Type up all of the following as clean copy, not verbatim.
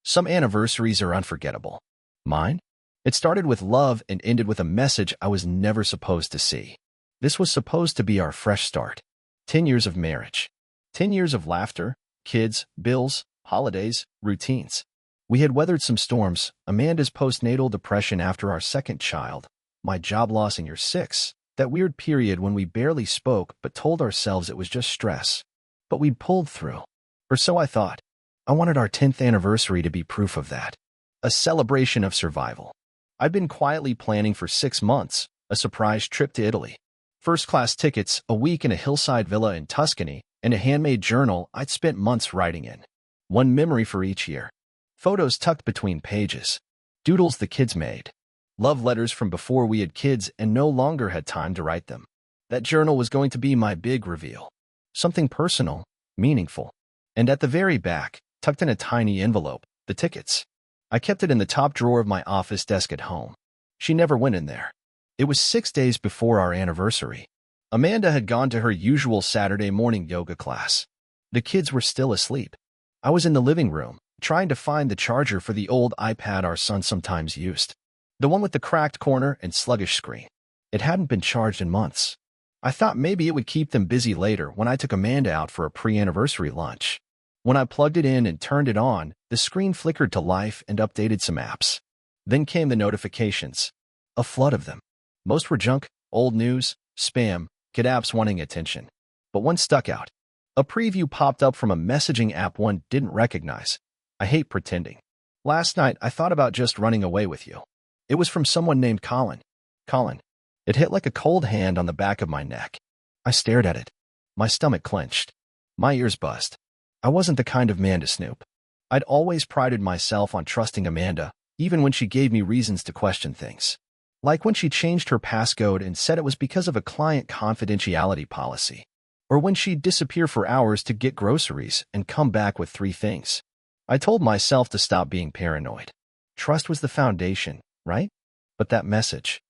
Some anniversaries are unforgettable. Mine? It started with love and ended with a message I was never supposed to see. This was supposed to be our fresh start. 10 years of marriage. 10 years of laughter, kids, bills, holidays, routines. We had weathered some storms, Amanda's postnatal depression after our second child, my job loss in year 6, that weird period when we barely spoke but told ourselves it was just stress. But we'd pulled through. Or so I thought. I wanted our 10th anniversary to be proof of that. A celebration of survival. I'd been quietly planning for 6 months, a surprise trip to Italy. First-class tickets, a week in a hillside villa in Tuscany, and a handmade journal I'd spent months writing in. One memory for each year. Photos tucked between pages. Doodles the kids made. Love letters from before we had kids and no longer had time to write them. That journal was going to be my big reveal. Something personal, meaningful. And at the very back, tucked in a tiny envelope, the tickets. I kept it in the top drawer of my office desk at home. She never went in there. It was 6 days before our anniversary. Amanda had gone to her usual Saturday morning yoga class. The kids were still asleep. I was in the living room, trying to find the charger for the old iPad our son sometimes used. The one with the cracked corner and sluggish screen. It hadn't been charged in months. I thought maybe it would keep them busy later when I took Amanda out for a pre-anniversary lunch. When I plugged it in and turned it on, the screen flickered to life and updated some apps. Then came the notifications. A flood of them. Most were junk, old news, spam, kid apps wanting attention. But one stuck out. A preview popped up from a messaging app one didn't recognize. I hate pretending. Last night, I thought about just running away with you. It was from someone named Colin. Colin. It hit like a cold hand on the back of my neck. I stared at it. My stomach clenched. My ears buzzed. I wasn't the kind of man to snoop. I'd always prided myself on trusting Amanda, even when she gave me reasons to question things. Like when she changed her passcode and said it was because of a client confidentiality policy. Or when she'd disappear for hours to get groceries and come back with 3 things. I told myself to stop being paranoid. Trust was the foundation, right? But that message.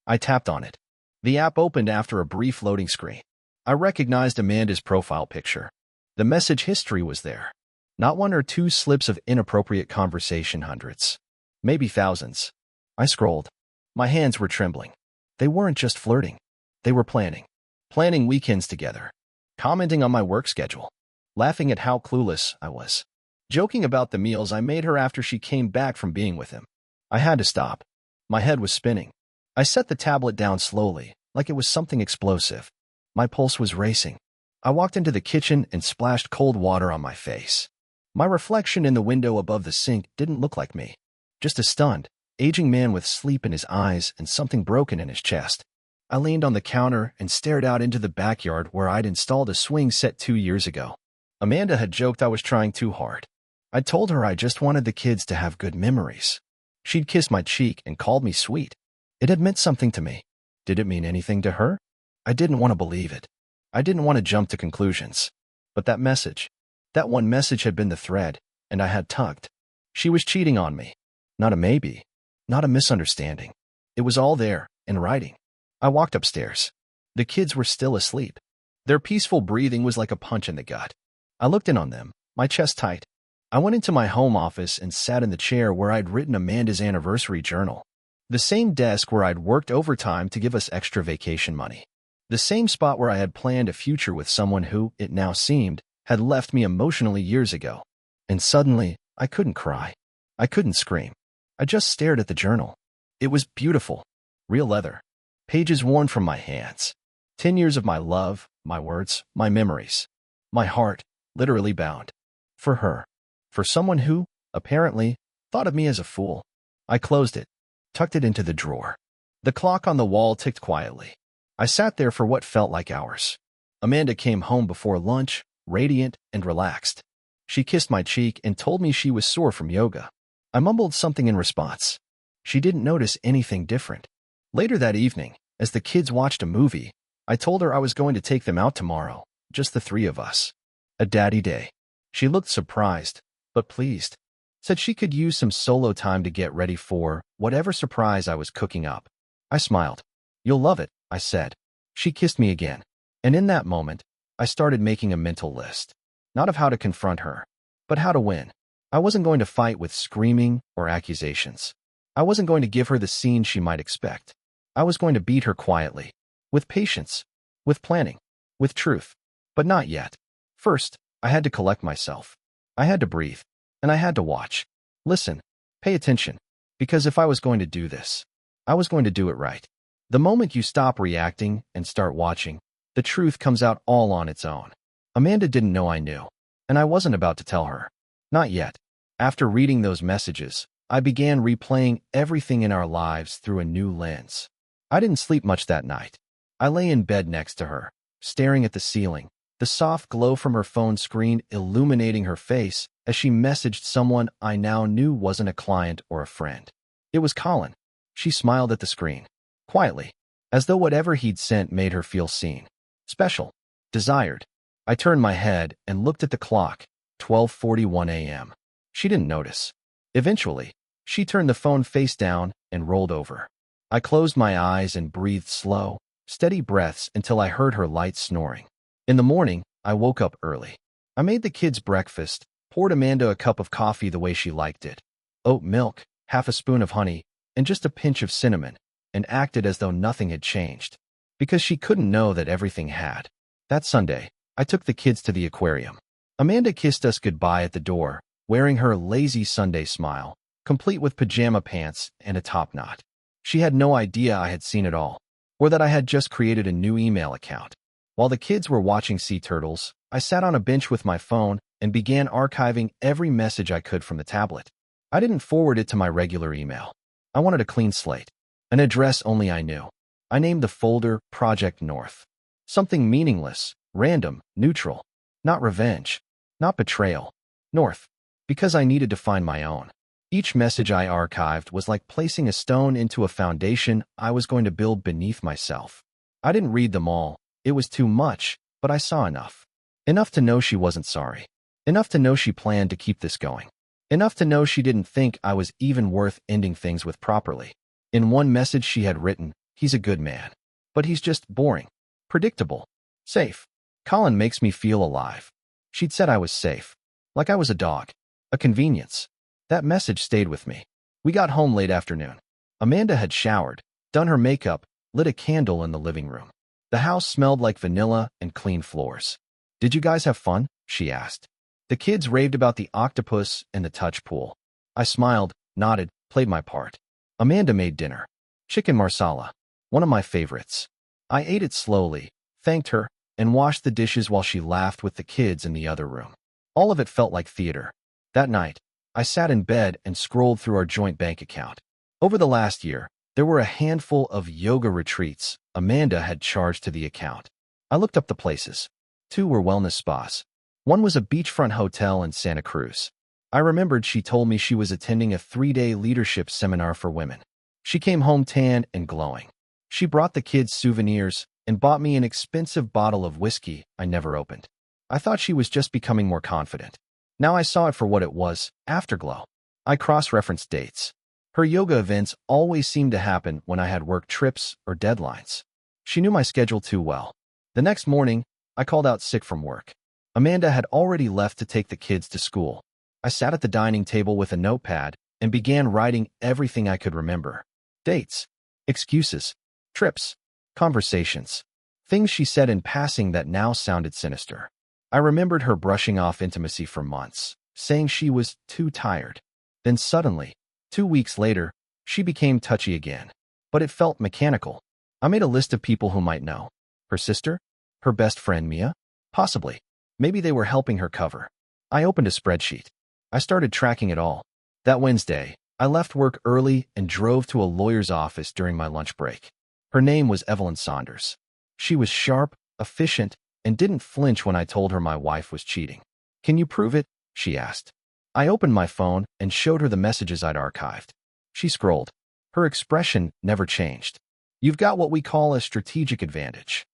I tapped on it. The app opened after a brief loading screen. I recognized Amanda's profile picture. The message history was there. Not 1 or 2 slips of inappropriate conversation, hundreds. Maybe thousands. I scrolled. My hands were trembling. They weren't just flirting. They were planning. Planning weekends together. Commenting on my work schedule. Laughing at how clueless I was. Joking about the meals I made her after she came back from being with him. I had to stop. My head was spinning. I set the tablet down slowly, like it was something explosive. My pulse was racing. I walked into the kitchen and splashed cold water on my face. My reflection in the window above the sink didn't look like me. Just a stunned, aging man with sleep in his eyes and something broken in his chest. I leaned on the counter and stared out into the backyard where I'd installed a swing set 2 years ago. Amanda had joked I was trying too hard. I'd told her I just wanted the kids to have good memories. She'd kissed my cheek and called me sweet. It had meant something to me. Did it mean anything to her? I didn't want to believe it. I didn't want to jump to conclusions. But that message, that one message had been the thread, and I had tugged. She was cheating on me. Not a maybe. Not a misunderstanding. It was all there, in writing. I walked upstairs. The kids were still asleep. Their peaceful breathing was like a punch in the gut. I looked in on them, my chest tight. I went into my home office and sat in the chair where I'd written Amanda's anniversary journal. The same desk where I'd worked overtime to give us extra vacation money. The same spot where I had planned a future with someone who, it now seemed, had left me emotionally years ago. And suddenly, I couldn't cry. I couldn't scream. I just stared at the journal. It was beautiful. Real leather. Pages worn from my hands. 10 years of my love, my words, my memories. My heart, literally bound. For her. For someone who, apparently, thought of me as a fool. I closed it. Tucked it into the drawer. The clock on the wall ticked quietly. I sat there for what felt like hours. Amanda came home before lunch, radiant and relaxed. She kissed my cheek and told me she was sore from yoga. I mumbled something in response. She didn't notice anything different. Later that evening, as the kids watched a movie, I told her I was going to take them out tomorrow, just the 3 of us. A daddy day. She looked surprised, but pleased. Said she could use some solo time to get ready for whatever surprise I was cooking up. I smiled. You'll love it, I said. She kissed me again. And in that moment, I started making a mental list. Not of how to confront her, but how to win. I wasn't going to fight with screaming or accusations. I wasn't going to give her the scene she might expect. I was going to beat her quietly, with patience, with planning, with truth. But not yet. First, I had to collect myself. I had to breathe, and I had to watch. Listen, pay attention, because if I was going to do this, I was going to do it right. The moment you stop reacting and start watching, the truth comes out all on its own. Amanda didn't know I knew, and I wasn't about to tell her. Not yet. After reading those messages, I began replaying everything in our lives through a new lens. I didn't sleep much that night. I lay in bed next to her, staring at the ceiling, the soft glow from her phone screen illuminating her face as she messaged someone I now knew wasn't a client or a friend. It was Colin. She smiled at the screen, quietly, as though whatever he'd sent made her feel seen, special, desired. I turned my head and looked at the clock, 12:41 a.m. She didn't notice. Eventually, she turned the phone face down and rolled over. I closed my eyes and breathed slow, steady breaths until I heard her light snoring. In the morning, I woke up early. I made the kids breakfast, poured Amanda a cup of coffee the way she liked it, oat milk, half a spoon of honey, and just a pinch of cinnamon, and acted as though nothing had changed, because she couldn't know that everything had. That Sunday, I took the kids to the aquarium. Amanda kissed us goodbye at the door, wearing her lazy Sunday smile, complete with pajama pants and a top knot. She had no idea I had seen it all, or that I had just created a new email account. While the kids were watching sea turtles, I sat on a bench with my phone and began archiving every message I could from the tablet. I didn't forward it to my regular email. I wanted a clean slate, an address only I knew. I named the folder Project North. Something meaningless, random, neutral. Not revenge, not betrayal. North, because I needed to find my own. Each message I archived was like placing a stone into a foundation I was going to build beneath myself. I didn't read them all. It was too much, but I saw enough. Enough to know she wasn't sorry. Enough to know she planned to keep this going. Enough to know she didn't think I was even worth ending things with properly. In one message she had written, "He's a good man, but he's just boring, predictable, safe. Colin makes me feel alive." She'd said I was safe, like I was a dog, a convenience. That message stayed with me. We got home late afternoon. Amanda had showered, done her makeup, lit a candle in the living room. The house smelled like vanilla and clean floors. "Did you guys have fun?" she asked. The kids raved about the octopus and the touch pool. I smiled, nodded, played my part. Amanda made dinner. Chicken marsala, one of my favorites. I ate it slowly, thanked her, and washed the dishes while she laughed with the kids in the other room. All of it felt like theater. That night, I sat in bed and scrolled through our joint bank account. Over the last year, there were a handful of yoga retreats Amanda had charged to the account. I looked up the places. 2 were wellness spas. 1 was a beachfront hotel in Santa Cruz. I remembered she told me she was attending a 3-day leadership seminar for women. She came home tan and glowing. She brought the kids souvenirs and bought me an expensive bottle of whiskey I never opened. I thought she was just becoming more confident. Now I saw it for what it was, afterglow. I cross-referenced dates. Her yoga events always seemed to happen when I had work trips or deadlines. She knew my schedule too well. The next morning, I called out sick from work. Amanda had already left to take the kids to school. I sat at the dining table with a notepad and began writing everything I could remember. Dates, excuses, trips, conversations, things she said in passing that now sounded sinister. I remembered her brushing off intimacy for months, saying she was too tired. Then suddenly, 2 weeks later, she became touchy again. But it felt mechanical. I made a list of people who might know. Her sister? Her best friend Mia? Possibly. Maybe they were helping her cover. I opened a spreadsheet. I started tracking it all. That Wednesday, I left work early and drove to a lawyer's office during my lunch break. Her name was Evelyn Saunders. She was sharp, efficient, and didn't flinch when I told her my wife was cheating. "Can you prove it?" she asked. I opened my phone and showed her the messages I'd archived. She scrolled. Her expression never changed. "You've got what we call a strategic advantage.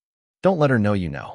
Don't let her know you know."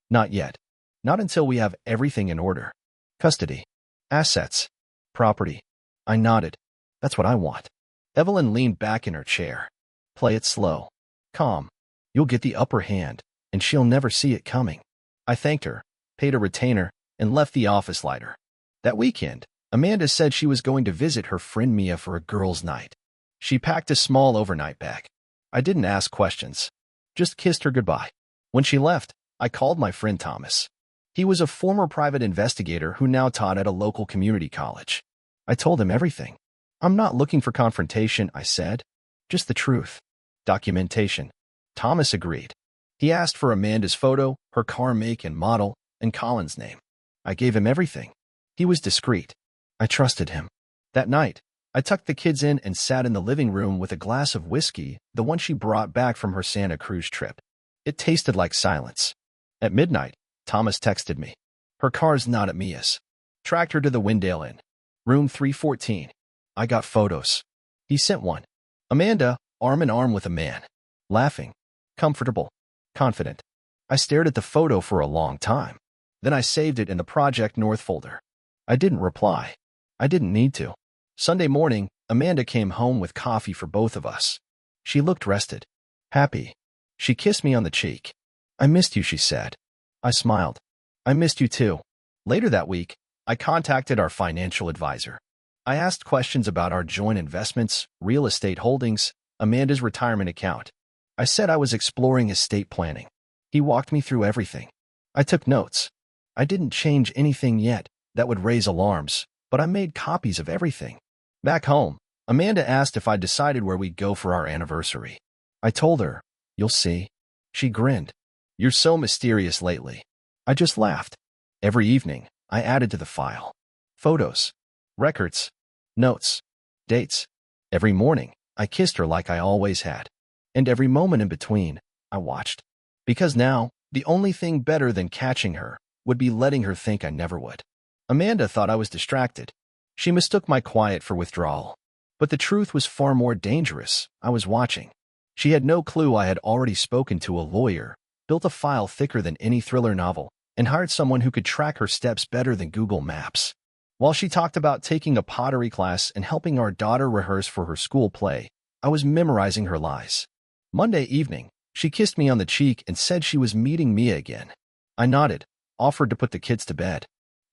"Not yet. Not until we have everything in order. Custody, assets, property." I nodded. "That's what I want." Evelyn leaned back in her chair. "Play it slow. Calm. You'll get the upper hand, and she'll never see it coming." I thanked her, paid a retainer, and left the office lighter. That weekend, Amanda said she was going to visit her friend Mia for a girls' night. She packed a small overnight bag. I didn't ask questions, just kissed her goodbye. When she left, I called my friend Thomas. He was a former private investigator who now taught at a local community college. I told him everything. I'm not looking for confrontation, I said. Just the truth. Documentation. Thomas agreed. He asked for Amanda's photo, her car make and model, and Colin's name. I gave him everything. He was discreet. I trusted him. That night, I tucked the kids in and sat in the living room with a glass of whiskey, the one she brought back from her Santa Cruz trip. It tasted like silence. At midnight, Thomas texted me. Her car's not at Mia's. Tracked her to the Windale Inn. Room 314. I got photos. He sent one. Amanda, arm in arm with a man. Laughing. Comfortable. Confident. I stared at the photo for a long time. Then I saved it in the Project North folder. I didn't reply. I didn't need to. Sunday morning, Amanda came home with coffee for both of us. She looked rested. Happy. She kissed me on the cheek. I missed you, she said. I smiled. I missed you too. Later that week, I contacted our financial advisor. I asked questions about our joint investments, real estate holdings, Amanda's retirement account. I said I was exploring estate planning. He walked me through everything. I took notes. I didn't change anything yet that would raise alarms, but I made copies of everything. Back home, Amanda asked if I decided where we'd go for our anniversary. I told her, you'll see. She grinned. You're so mysterious lately. I just laughed. Every evening, I added to the file. Photos. Records. Notes. Dates. Every morning, I kissed her like I always had. And every moment in between, I watched. Because now, the only thing better than catching her would be letting her think I never would. Amanda thought I was distracted. She mistook my quiet for withdrawal. But the truth was far more dangerous. I was watching. She had no clue I had already spoken to a lawyer, built a file thicker than any thriller novel, and hired someone who could track her steps better than Google Maps. While she talked about taking a pottery class and helping our daughter rehearse for her school play, I was memorizing her lies. Monday evening, she kissed me on the cheek and said she was meeting Mia again. I nodded, offered to put the kids to bed.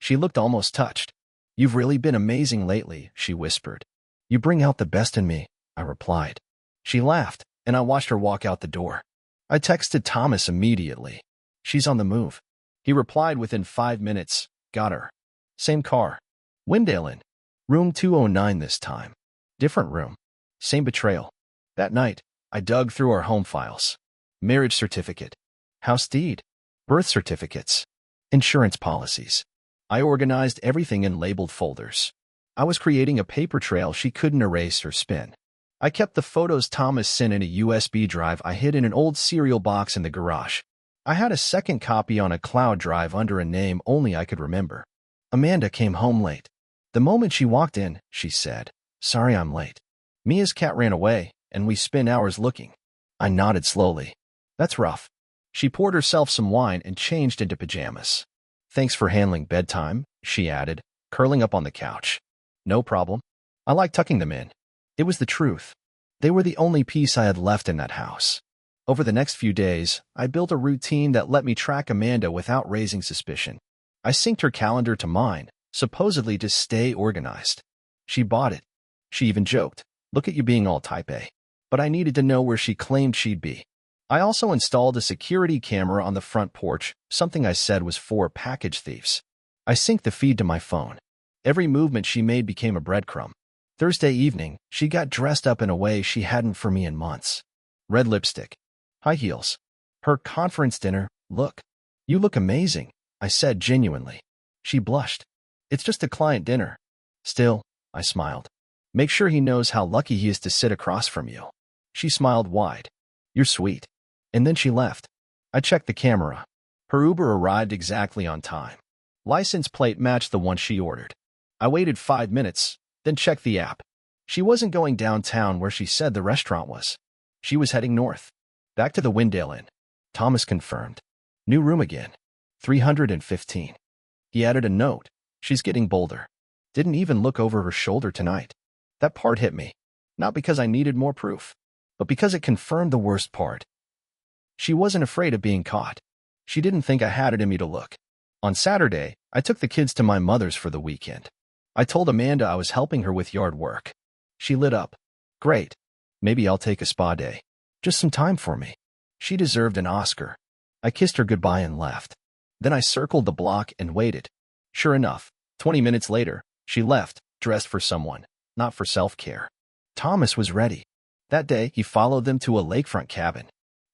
She looked almost touched. You've really been amazing lately, she whispered. You bring out the best in me, I replied. She laughed, and I watched her walk out the door. I texted Thomas immediately. She's on the move. He replied within 5 minutes. Got her. Same car. Windale Inn. Room 209 this time. Different room. Same betrayal. That night, I dug through our home files. Marriage certificate. House deed. Birth certificates. Insurance policies. I organized everything in labeled folders. I was creating a paper trail she couldn't erase or spin. I kept the photos Thomas sent in a USB drive I hid in an old cereal box in the garage. I had a second copy on a cloud drive under a name only I could remember. Amanda came home late. The moment she walked in, she said, Sorry I'm late. Mia's cat ran away, and we spent hours looking. I nodded slowly. That's rough. She poured herself some wine and changed into pajamas. Thanks for handling bedtime, she added, curling up on the couch. No problem. I like tucking them in. It was the truth. They were the only piece I had left in that house. Over the next few days, I built a routine that let me track Amanda without raising suspicion. I synced her calendar to mine, supposedly to stay organized. She bought it. She even joked, Look at you being all type A. But I needed to know where she claimed she'd be. I also installed a security camera on the front porch, something I said was for package thieves. I synced the feed to my phone. Every movement she made became a breadcrumb. Thursday evening, she got dressed up in a way she hadn't for me in months. Red lipstick. High heels. Her conference dinner. Look. You look amazing, I said genuinely. She blushed. It's just a client dinner. Still, I smiled. Make sure he knows how lucky he is to sit across from you. She smiled wide. You're sweet. And then she left. I checked the camera. Her Uber arrived exactly on time. License plate matched the one she ordered. I waited 5 minutes, then checked the app. She wasn't going downtown where she said the restaurant was. She was heading north. Back to the Windale Inn. Thomas confirmed. New room again. 315. He added a note. She's getting bolder. Didn't even look over her shoulder tonight. That part hit me. Not because I needed more proof, but because it confirmed the worst part. She wasn't afraid of being caught. She didn't think I had it in me to look. On Saturday, I took the kids to my mother's for the weekend. I told Amanda I was helping her with yard work. She lit up. Great. Maybe I'll take a spa day. Just some time for me. She deserved an Oscar. I kissed her goodbye and left. Then I circled the block and waited. Sure enough, 20 minutes later, she left, dressed for someone, not for self-care. Thomas was ready. That day, he followed them to a lakefront cabin.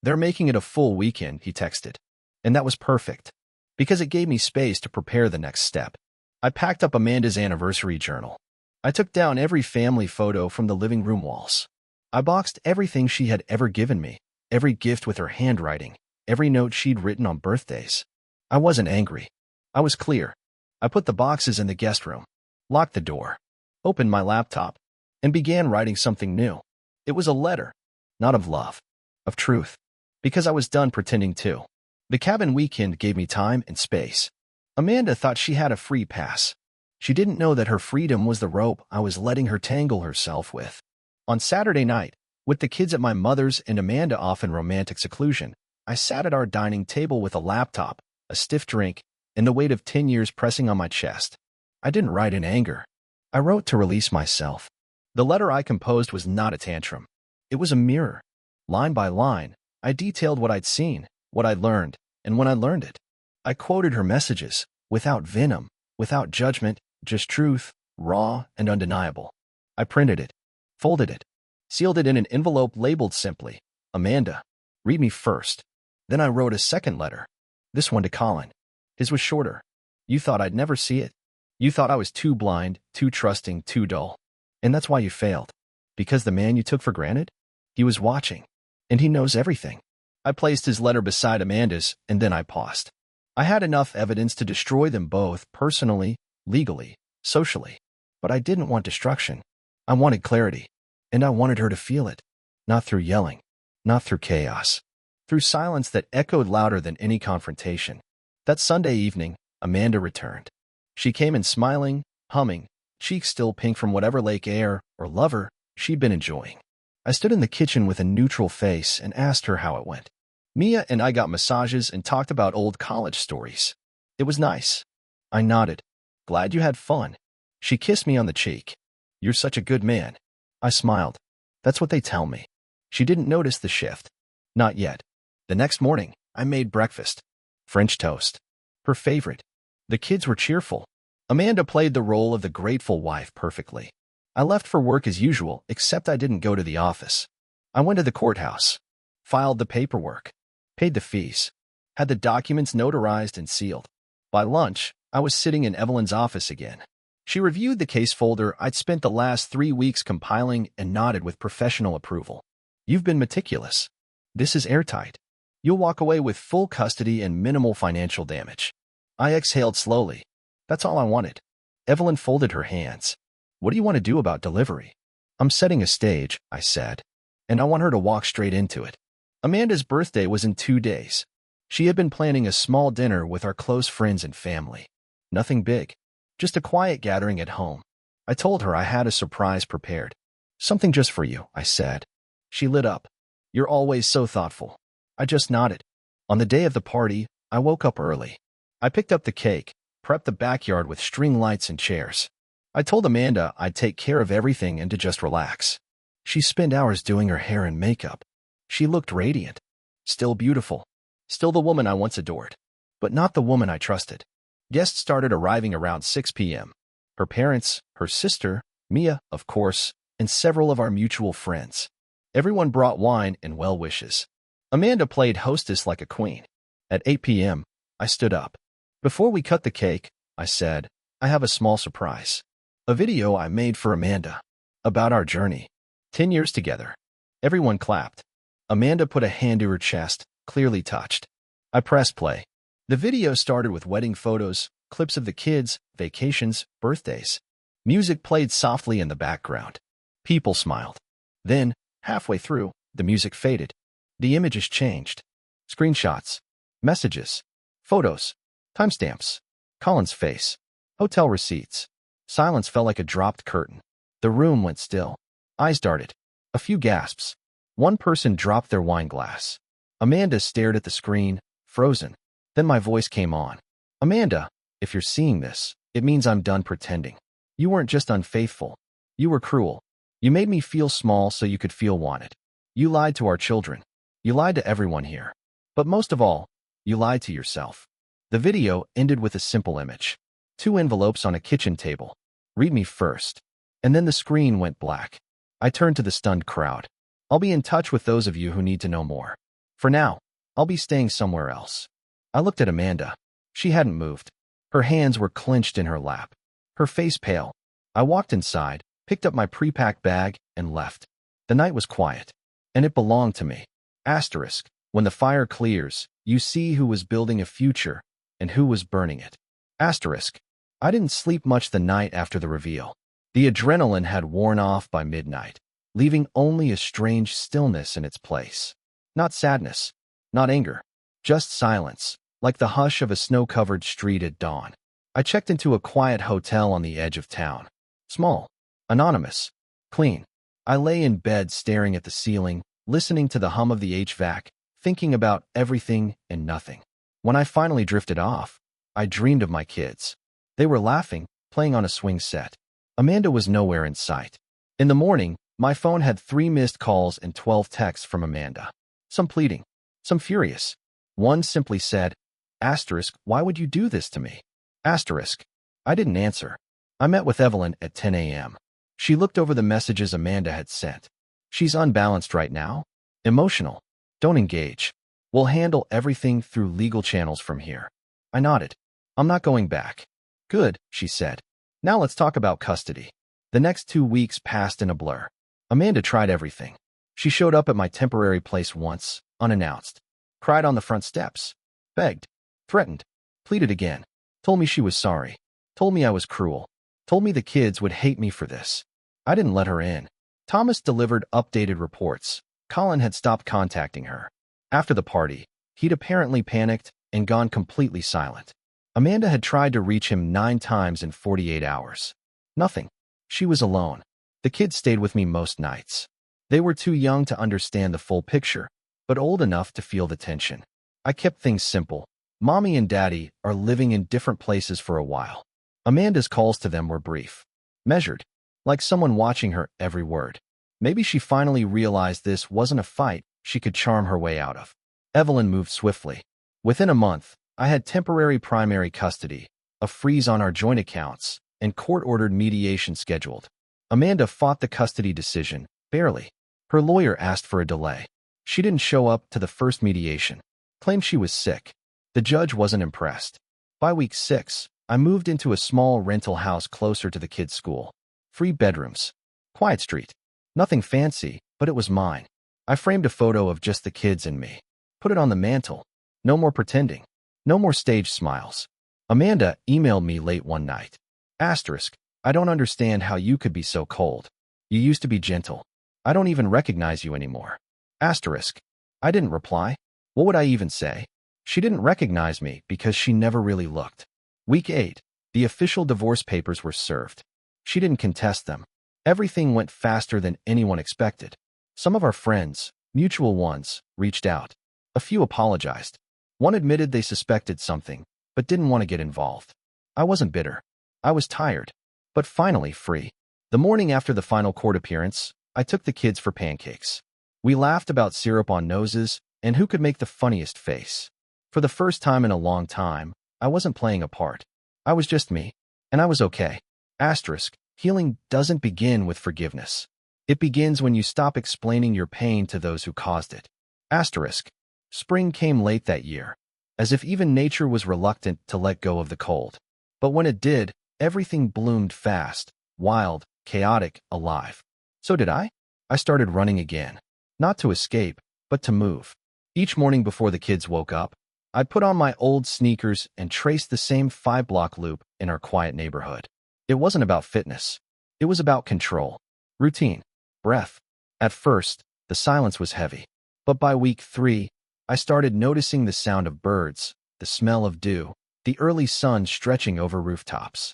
They're making it a full weekend, he texted. And that was perfect, because it gave me space to prepare the next step. I packed up Amanda's anniversary journal. I took down every family photo from the living room walls. I boxed everything she had ever given me, every gift with her handwriting, every note she'd written on birthdays. I wasn't angry. I was clear. I put the boxes in the guest room, locked the door, opened my laptop, and began writing something new. It was a letter, not of love, of truth, because I was done pretending to. The cabin weekend gave me time and space. Amanda thought she had a free pass. She didn't know that her freedom was the rope I was letting her tangle herself with. On Saturday night, with the kids at my mother's and Amanda off in romantic seclusion, I sat at our dining table with a laptop, a stiff drink, and the weight of 10 years pressing on my chest. I didn't write in anger. I wrote to release myself. The letter I composed was not a tantrum. It was a mirror. Line by line, I detailed what I'd seen, what I'd learned, and when I learned it. I quoted her messages, without venom, without judgment, just truth, raw and undeniable. I printed it, folded it, sealed it in an envelope labeled simply, Amanda, read me first. Then I wrote a second letter, this one to Colin. His was shorter. You thought I'd never see it. You thought I was too blind, too trusting, too dull. And that's why you failed. Because the man you took for granted? He was watching, and he knows everything. I placed his letter beside Amanda's, and then I paused. I had enough evidence to destroy them both, personally, legally, socially. But I didn't want destruction. I wanted clarity, and I wanted her to feel it. Not through yelling, not through chaos, through silence that echoed louder than any confrontation. That Sunday evening, Amanda returned. She came in smiling, humming, cheeks still pink from whatever lake air or lover she'd been enjoying. I stood in the kitchen with a neutral face and asked her how it went. Mia and I got massages and talked about old college stories. It was nice. I nodded. Glad you had fun. She kissed me on the cheek. You're such a good man. I smiled. That's what they tell me. She didn't notice the shift. Not yet. The next morning, I made breakfast. French toast. Her favorite. The kids were cheerful. Amanda played the role of the grateful wife perfectly. I left for work as usual, except I didn't go to the office. I went to the courthouse, filed the paperwork, paid the fees, had the documents notarized and sealed. By lunch, I was sitting in Evelyn's office again. She reviewed the case folder I'd spent the last 3 weeks compiling and nodded with professional approval. You've been meticulous. This is airtight. You'll walk away with full custody and minimal financial damage. I exhaled slowly. That's all I wanted. Evelyn folded her hands. What do you want to do about delivery? I'm setting a stage, I said, and I want her to walk straight into it. Amanda's birthday was in 2 days. She had been planning a small dinner with our close friends and family. Nothing big, just a quiet gathering at home. I told her I had a surprise prepared. Something just for you, I said. She lit up. You're always so thoughtful. I just nodded. On the day of the party, I woke up early. I picked up the cake, prepped the backyard with string lights and chairs. I told Amanda I'd take care of everything and to just relax. She spent hours doing her hair and makeup. She looked radiant. Still beautiful. Still the woman I once adored. But not the woman I trusted. Guests started arriving around 6 p.m. Her parents, her sister, Mia, of course, and several of our mutual friends. Everyone brought wine and well wishes. Amanda played hostess like a queen. At 8 p.m., I stood up. Before we cut the cake, I said, I have a small surprise. A video I made for Amanda. About our journey. 10 years together. Everyone clapped. Amanda put a hand to her chest, clearly touched. I pressed play. The video started with wedding photos, clips of the kids, vacations, birthdays. Music played softly in the background. People smiled. Then, halfway through, the music faded. The images changed. Screenshots. Messages. Photos. Timestamps. Colin's face. Hotel receipts. Silence fell like a dropped curtain. The room went still. Eyes darted. A few gasps. One person dropped their wine glass. Amanda stared at the screen, frozen. Then my voice came on. Amanda, if you're seeing this, it means I'm done pretending. You weren't just unfaithful. You were cruel. You made me feel small so you could feel wanted. You lied to our children. You lied to everyone here. But most of all, you lied to yourself. The video ended with a simple image. 2 envelopes on a kitchen table. Read me first. And then the screen went black. I turned to the stunned crowd. I'll be in touch with those of you who need to know more. For now, I'll be staying somewhere else. I looked at Amanda. She hadn't moved. Her hands were clenched in her lap. Her face pale. I walked inside, picked up my pre-packed bag, and left. The night was quiet. And it belonged to me. Asterisk. When the fire clears, you see who was building a future and who was burning it. Asterisk. I didn't sleep much the night after the reveal. The adrenaline had worn off by midnight, leaving only a strange stillness in its place. Not sadness, not anger, just silence, like the hush of a snow-covered street at dawn. I checked into a quiet hotel on the edge of town. Small, anonymous, clean. I lay in bed staring at the ceiling, listening to the hum of the HVAC, thinking about everything and nothing. When I finally drifted off, I dreamed of my kids. They were laughing, playing on a swing set. Amanda was nowhere in sight. In the morning, my phone had 3 missed calls and 12 texts from Amanda. Some pleading, some furious. One simply said, asterisk, why would you do this to me? Asterisk. I didn't answer. I met with Evelyn at 10 a.m. She looked over the messages Amanda had sent. She's unbalanced right now. Emotional. Don't engage. We'll handle everything through legal channels from here. I nodded. I'm not going back. Good, she said. Now let's talk about custody. The next 2 weeks passed in a blur. Amanda tried everything. She showed up at my temporary place once, unannounced. Cried on the front steps. Begged. Threatened. Pleaded again. Told me she was sorry. Told me I was cruel. Told me the kids would hate me for this. I didn't let her in. Thomas delivered updated reports. Colin had stopped contacting her. After the party, he'd apparently panicked and gone completely silent. Amanda had tried to reach him 9 times in 48 hours. Nothing. She was alone. The kids stayed with me most nights. They were too young to understand the full picture, but old enough to feel the tension. I kept things simple. Mommy and Daddy are living in different places for a while. Amanda's calls to them were brief. Measured. Like someone watching her every word. Maybe she finally realized this wasn't a fight she could charm her way out of. Evelyn moved swiftly. Within a month, I had temporary primary custody, a freeze on our joint accounts, and court-ordered mediation scheduled. Amanda fought the custody decision, barely. Her lawyer asked for a delay. She didn't show up to the first mediation. Claimed she was sick. The judge wasn't impressed. By week 6, I moved into a small rental house closer to the kids' school. 3 bedrooms. Quiet street. Nothing fancy, but it was mine. I framed a photo of just the kids and me. Put it on the mantle. No more pretending. No more stage smiles. Amanda emailed me late one night. Asterisk. I don't understand how you could be so cold. You used to be gentle. I don't even recognize you anymore. Asterisk. I didn't reply. What would I even say? She didn't recognize me because she never really looked. Week 8. The official divorce papers were served. She didn't contest them. Everything went faster than anyone expected. Some of our friends, mutual ones, reached out. A few apologized. One admitted they suspected something, but didn't want to get involved. I wasn't bitter. I was tired, but finally free. The morning after the final court appearance, I took the kids for pancakes. We laughed about syrup on noses and who could make the funniest face. For the first time in a long time, I wasn't playing a part. I was just me, and I was okay. Asterisk. Healing doesn't begin with forgiveness. It begins when you stop explaining your pain to those who caused it. Asterisk. Spring came late that year, as if even nature was reluctant to let go of the cold. But when it did, everything bloomed fast, wild, chaotic, alive. So did I. I started running again. Not to escape, but to move. Each morning before the kids woke up, I'd put on my old sneakers and trace the same 5-block loop in our quiet neighborhood. It wasn't about fitness. It was about control, routine, breath. At first, the silence was heavy. But by week 3, I started noticing the sound of birds, the smell of dew, the early sun stretching over rooftops.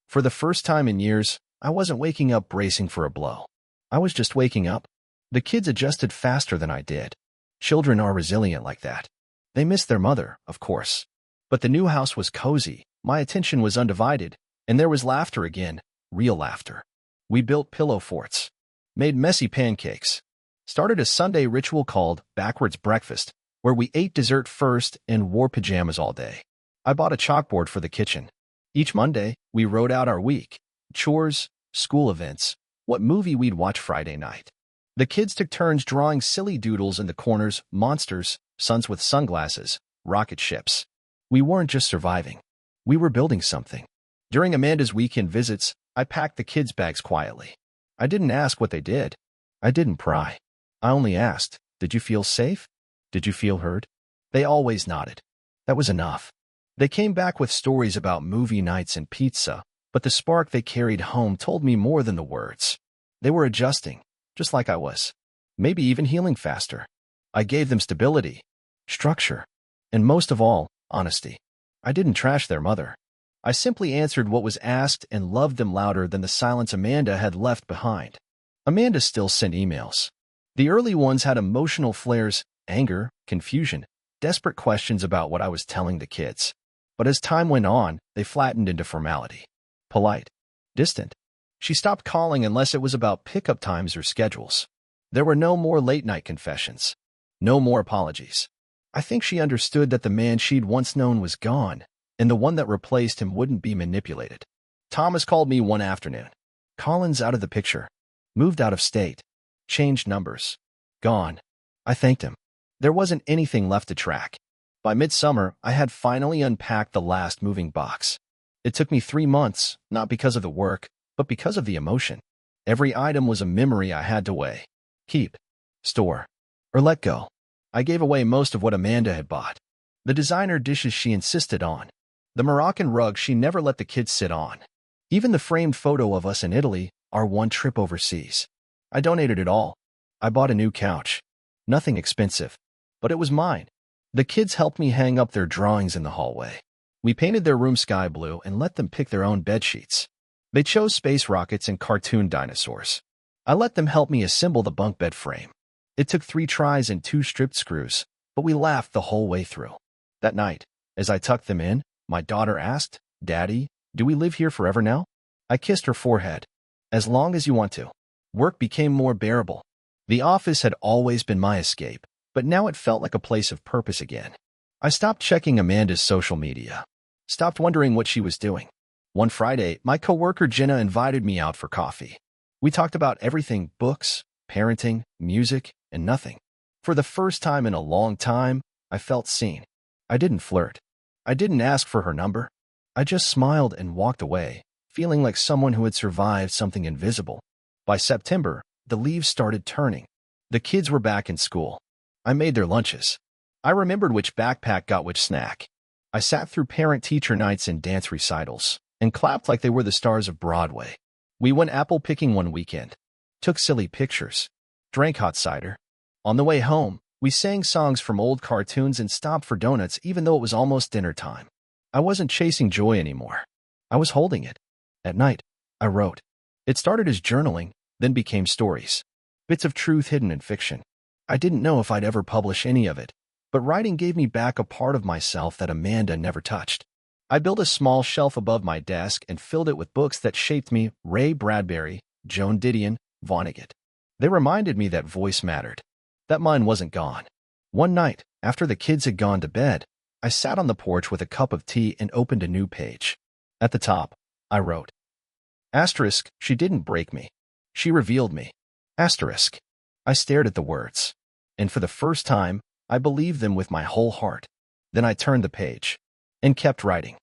For the first time in years, I wasn't waking up bracing for a blow. I was just waking up. The kids adjusted faster than I did. Children are resilient like that. They missed their mother, of course. But the new house was cozy, my attention was undivided, and there was laughter again, real laughter. We built pillow forts, made messy pancakes, started a Sunday ritual called backwards breakfast, where we ate dessert first and wore pajamas all day. I bought a chalkboard for the kitchen. Each Monday, we wrote out our week, chores, school events, what movie we'd watch Friday night. The kids took turns drawing silly doodles in the corners, monsters, suns with sunglasses, rocket ships. We weren't just surviving. We were building something. During Amanda's weekend visits, I packed the kids' bags quietly. I didn't ask what they did. I didn't pry. I only asked, did you feel safe? Did you feel heard? They always nodded. That was enough. They came back with stories about movie nights and pizza, but the spark they carried home told me more than the words. They were adjusting, just like I was. Maybe even healing faster. I gave them stability, structure, and most of all, honesty. I didn't trash their mother. I simply answered what was asked and loved them louder than the silence Amanda had left behind. Amanda still sent emails. The early ones had emotional flares, anger, confusion, desperate questions about what I was telling the kids. But as time went on, they flattened into formality. Polite. Distant. She stopped calling unless it was about pickup times or schedules. There were no more late-night confessions. No more apologies. I think she understood that the man she'd once known was gone, and the one that replaced him wouldn't be manipulated. Thomas called me one afternoon. Colin's out of the picture. Moved out of state. Changed numbers. Gone. I thanked him. There wasn't anything left to track. By midsummer, I had finally unpacked the last moving box. It took me 3 months, not because of the work, but because of the emotion. Every item was a memory I had to weigh, keep, store, or let go. I gave away most of what Amanda had bought. The designer dishes she insisted on. The Moroccan rug she never let the kids sit on. Even the framed photo of us in Italy, our one trip overseas. I donated it all. I bought a new couch. Nothing expensive, but it was mine. The kids helped me hang up their drawings in the hallway. We painted their room sky blue and let them pick their own bed sheets. They chose space rockets and cartoon dinosaurs. I let them help me assemble the bunk bed frame. It took 3 tries and 2 stripped screws, but we laughed the whole way through. That night, as I tucked them in, my daughter asked, "Daddy, do we live here forever now?" I kissed her forehead. As long as you want to. Work became more bearable. The office had always been my escape, but now it felt like a place of purpose again. I stopped checking Amanda's social media. Stopped wondering what she was doing. One Friday, my coworker Jenna invited me out for coffee. We talked about everything: books, parenting, music, and nothing. For the first time in a long time, I felt seen. I didn't flirt. I didn't ask for her number. I just smiled and walked away, feeling like someone who had survived something invisible. By September, the leaves started turning. The kids were back in school. I made their lunches. I remembered which backpack got which snack. I sat through parent-teacher nights and dance recitals, and clapped like they were the stars of Broadway. We went apple picking one weekend, took silly pictures, drank hot cider. On the way home, we sang songs from old cartoons and stopped for donuts even though it was almost dinner time. I wasn't chasing joy anymore. I was holding it. At night, I wrote. It started as journaling, then became stories. Bits of truth hidden in fiction. I didn't know if I'd ever publish any of it, but writing gave me back a part of myself that Amanda never touched. I built a small shelf above my desk and filled it with books that shaped me: Ray Bradbury, Joan Didion, Vonnegut. They reminded me that voice mattered, that mine wasn't gone. One night, after the kids had gone to bed, I sat on the porch with a cup of tea and opened a new page. At the top, I wrote, Asterisk, she didn't break me. She revealed me. Asterisk. I stared at the words, and for the first time, I believed them with my whole heart. Then I turned the page and kept writing.